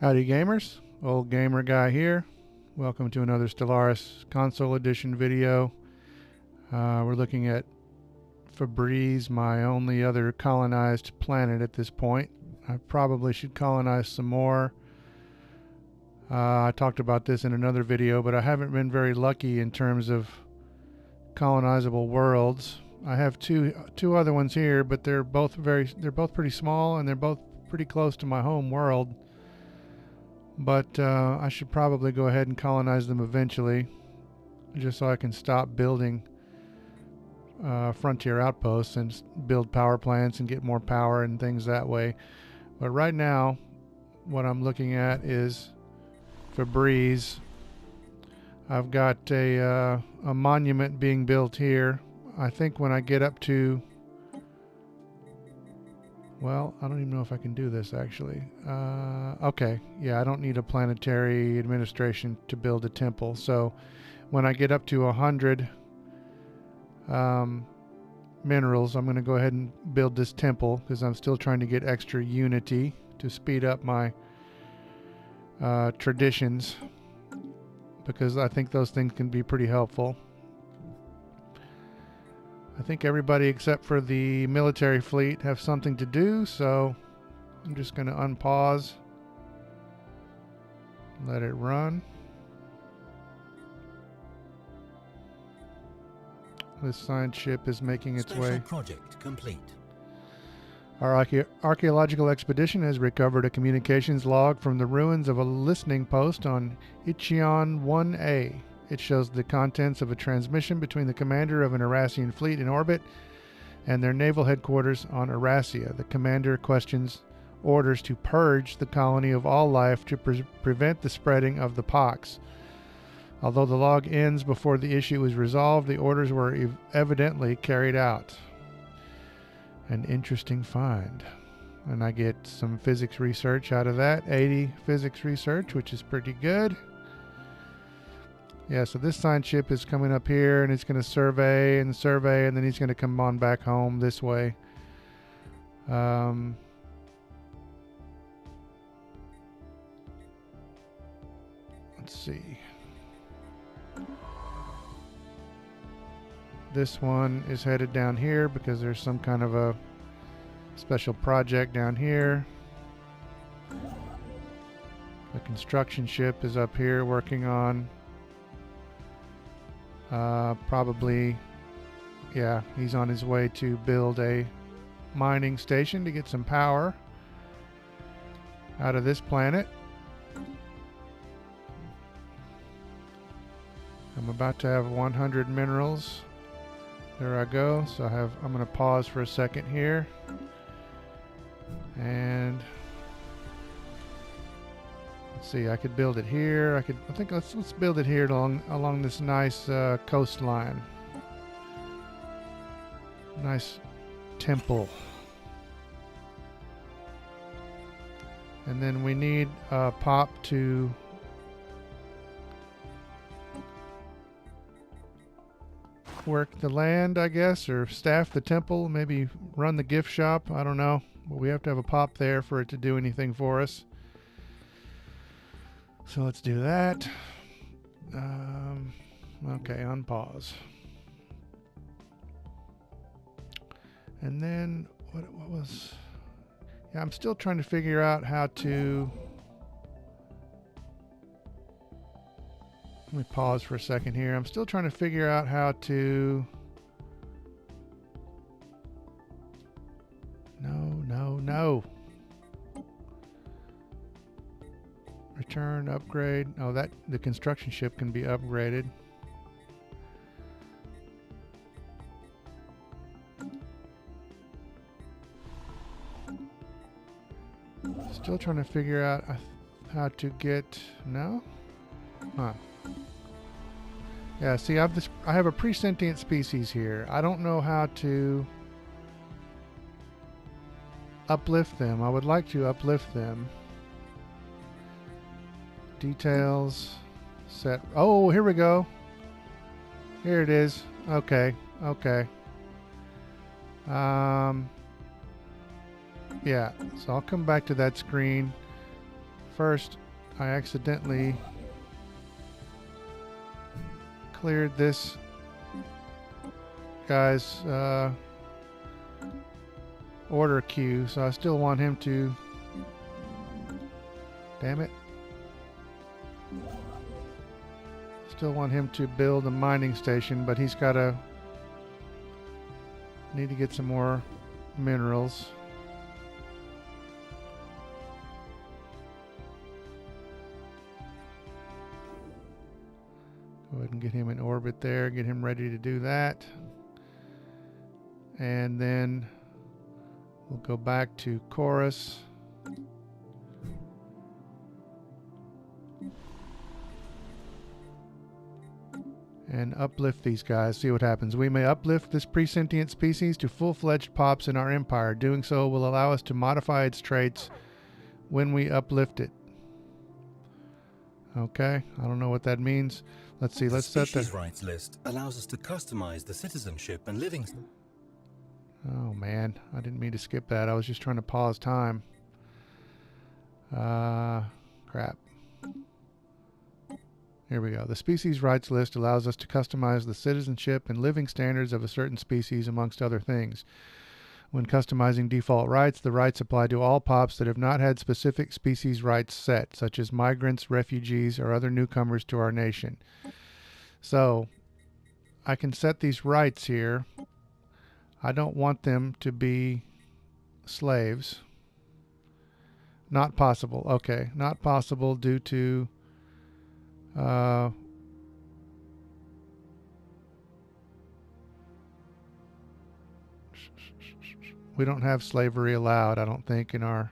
Howdy gamers, old gamer guy here. Welcome to another Stellaris console edition video. We're looking at Febreze, my only other colonized planet at this point. I probably should colonize some more. I talked about this in another video, but I haven't been very lucky in terms of colonizable worlds. I have two other ones here, but they're both pretty small and they're both pretty close to my home world. But I should probably go ahead and colonize them eventually, just so I can stop building frontier outposts and build power plants and get more power and things that way. But right now, what I'm looking at is Febreze. I've got a monument being built here. I think when I get up to, well, I don't even know if I can do this actually. Okay, yeah, I don't need a planetary administration to build a temple. So when I get up to 100 minerals, I'm going to go ahead and build this temple because I'm still trying to get extra unity to speed up my traditions, because I think those things can be pretty helpful. I think everybody except for the military fleet have something to do, so I'm just going to unpause, let it run. This science ship is making its way. Project complete. Our archaeological expedition has recovered a communications log from the ruins of a listening post on Ichion 1A. It shows the contents of a transmission between the commander of an Arassian fleet in orbit and their naval headquarters on Arassia. The commander questions orders to purge the colony of all life to prevent the spreading of the pox. Although the log ends before the issue is resolved, the orders were evidently carried out. An interesting find. And I get some physics research out of that. 80 physics research, which is pretty good. Yeah, so this science ship is coming up here and it's going to survey, and then he's going to come on back home this way. Let's see. This one is headed down here because there's some kind of a special project down here. The construction ship is up here working on probably, yeah, he's on his way to build a mining station to get some power out of this planet. I'm about to have 100 minerals. There I go. So I'm going to pause for a second here. And let's see, I could build it here. I think let's build it here along this nice coastline. Nice temple. And then we need a pop to work the land, I guess, or staff the temple, maybe run the gift shop. I don't know. But we have to have a pop there for it to do anything for us. So let's do that. Okay, unpause. And then what was... Yeah, I'm still trying to figure out how to... Let me pause for a second here. I'm still trying to figure out how to... No. Return, upgrade. Oh, the construction ship can be upgraded. Still trying to figure out how to get... No? Huh. Yeah, see, I have a pre-sentient species here. I don't know how to uplift them. I would like to uplift them. Details, set. Oh, here we go. Here it is. Okay. Yeah, so I'll come back to that screen. first I accidentally cleared this guy's order queue, so I still want him to... Damn it. Still want him to build a mining station, but he's got to... Need to get some more minerals. Go ahead and get him in orbit there, get him ready to do that. And then we'll go back to Chorus. And uplift these guys, see what happens. We may uplift this pre-sentient species to full-fledged pops in our empire. Doing so will allow us to modify its traits when we uplift it. Okay, I don't know what that means. Let's see, let's set the... species rights list allows us to customize the citizenship and living... Oh man, I didn't mean to skip that. I was just trying to pause time. Crap. Here we go. The species rights list allows us to customize the citizenship and living standards of a certain species, amongst other things. When customizing default rights, the rights apply to all pops that have not had specific species rights set, such as migrants, refugees, or other newcomers to our nation. So, I can set these rights here. I don't want them to be slaves. Not possible. Okay, not possible due to... we don't have slavery allowed, I don't think, in our...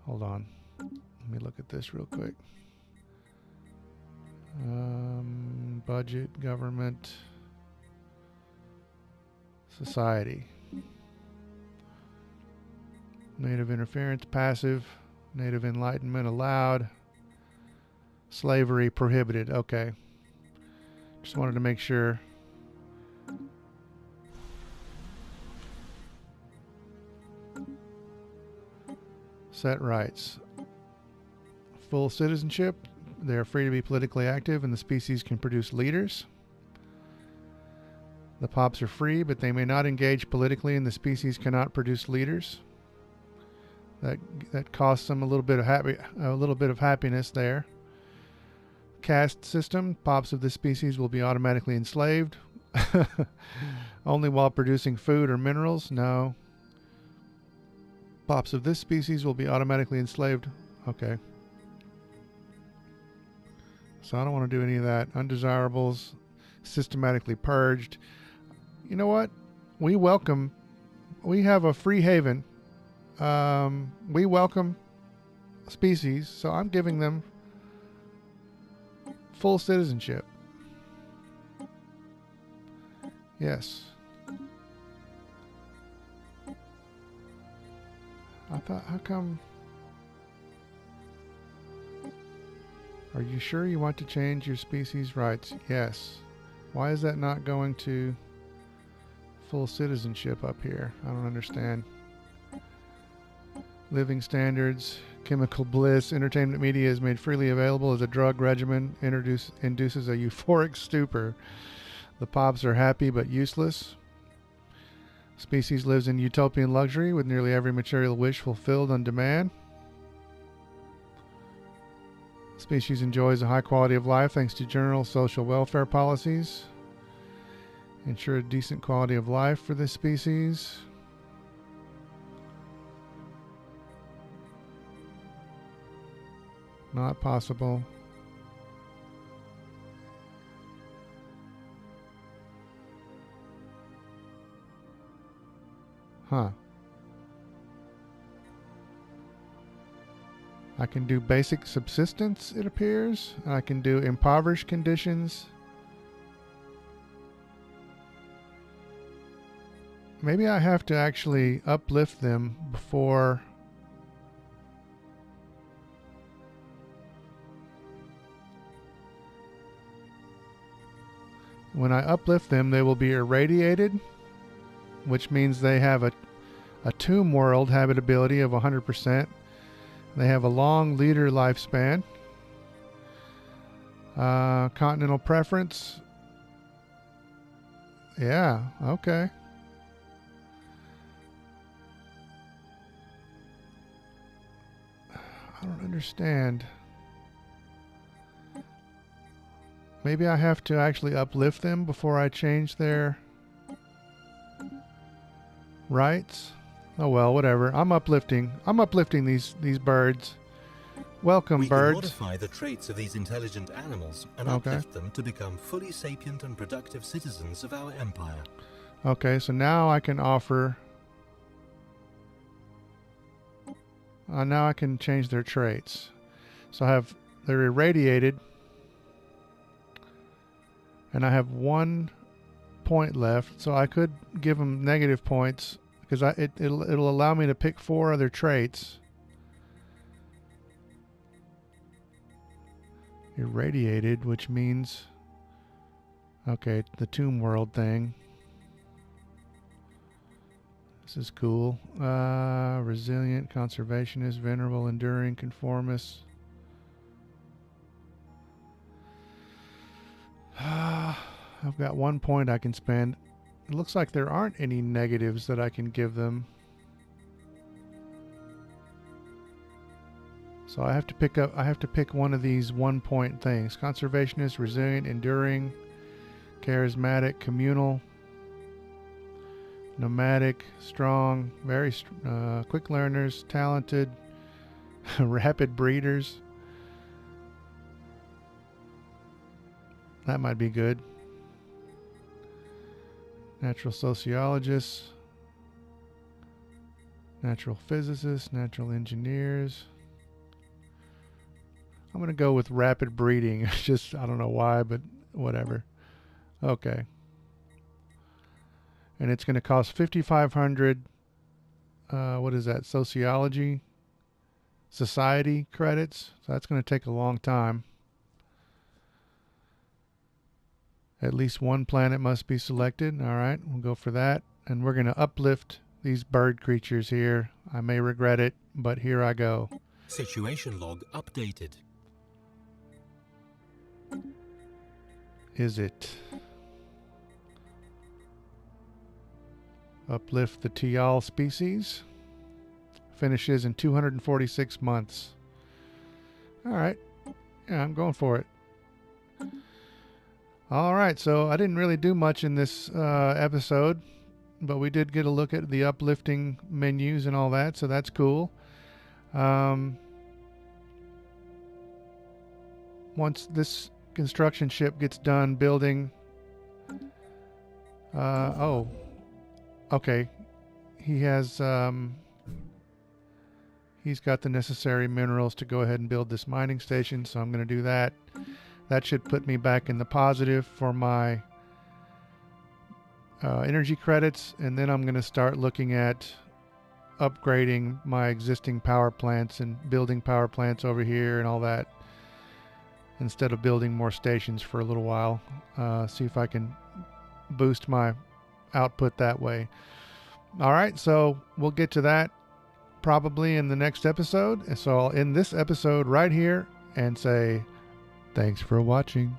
Hold on. Let me look at this real quick. Budget, government, society. Native interference passive. Native enlightenment allowed. Slavery prohibited. Okay. Just wanted to make sure. Set rights. Full citizenship. They are free to be politically active, and the species can produce leaders. The pops are free, but they may not engage politically, and the species cannot produce leaders. That costs them a little bit of happiness there. Caste system. Pops of this species will be automatically enslaved. Only while producing food or minerals. No. Pops of this species will be automatically enslaved. Okay. So I don't want to do any of that. Undesirables. Systematically purged. You know what? We have a free haven. We welcome species, so I'm giving them full citizenship. Yes. I thought, how come? Are you sure you want to change your species rights? Yes. Why is that not going to full citizenship up here? I don't understand. Living standards, chemical bliss, entertainment media is made freely available as a drug regimen, induces a euphoric stupor. The pops are happy but useless. Species lives in utopian luxury with nearly every material wish fulfilled on demand. Species enjoys a high quality of life thanks to general social welfare policies. Ensure a decent quality of life for this species. Not possible. Huh. I can do basic subsistence, it appears. I can do impoverished conditions. Maybe I have to actually uplift them before... When I uplift them, they will be irradiated, which means they have a tomb world habitability of 100%. They have a long leader lifespan. Continental preference. Yeah, okay. I don't understand. Maybe I have to actually uplift them before I change their rights. Oh well, whatever. I'm uplifting these birds. Welcome, We birds. can modify the traits of these intelligent animals and uplift them to become fully sapient and productive citizens of our empire. Okay, so now I can offer... now I can change their traits. So they're irradiated. And I have 1 point left. So I could give them negative points because it'll allow me to pick 4 other traits. Irradiated, which means... Okay, the Tomb World thing. This is cool. Resilient, conservationist, venerable, enduring, conformist. I've got 1 point I can spend. It looks like there aren't any negatives that I can give them. So I have to pick one of these 1 point things. Conservationist, resilient, enduring, charismatic, communal, nomadic, strong, very quick learners, talented, rapid breeders. That might be good. Natural sociologists, natural physicists, natural engineers. I'm going to go with rapid breeding. Just, I don't know why, but whatever. Okay. And it's going to cost 5,500. What is that? Sociology? Society credits. So that's going to take a long time. At least 1 planet must be selected. All right, we'll go for that. And we're going to uplift these bird creatures here. I may regret it, but here I go. Situation log updated. Is it? Uplift the Tiyal species. Finishes in 246 months. All right. Yeah, I'm going for it. All right, so I didn't really do much in this episode, but we did get a look at the uplifting menus and all that, so that's cool. Once this construction ship gets done building... oh, okay. He has... he's got the necessary minerals to go ahead and build this mining station, so I'm going to do that. That should put me back in the positive for my energy credits, and then I'm going to start looking at upgrading my existing power plants and building power plants over here and all that, instead of building more stations for a little while. See if I can boost my output that way. All right, so we'll get to that probably in the next episode. So I'll end this episode right here and say... Thanks for watching.